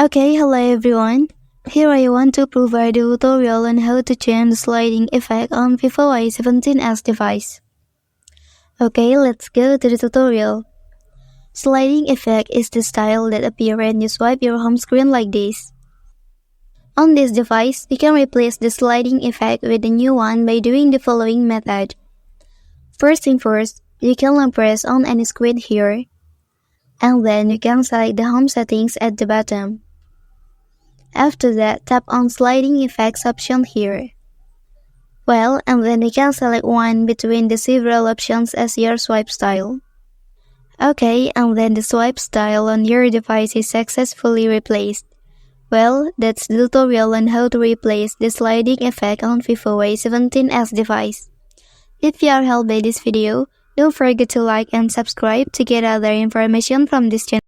Okay, hello everyone. Here I want to provide a tutorial on how to change the sliding effect on Vivo Y17s device. Okay, let's go to the tutorial. Sliding effect is the style that appears when you swipe your home screen like this. On this device, you can replace the sliding effect with a new one by doing the following method. First thing first, you can press on any screen here, and then you can select the home settings at the bottom. After that, tap on sliding effects option here. And then you can select one between the several options as your swipe style. Okay, and then the swipe style on your device is successfully replaced. That's the tutorial on how to replace the sliding effect on Vivo Y17s device. If you are helped by this video, don't forget to like and subscribe to get other information from this channel.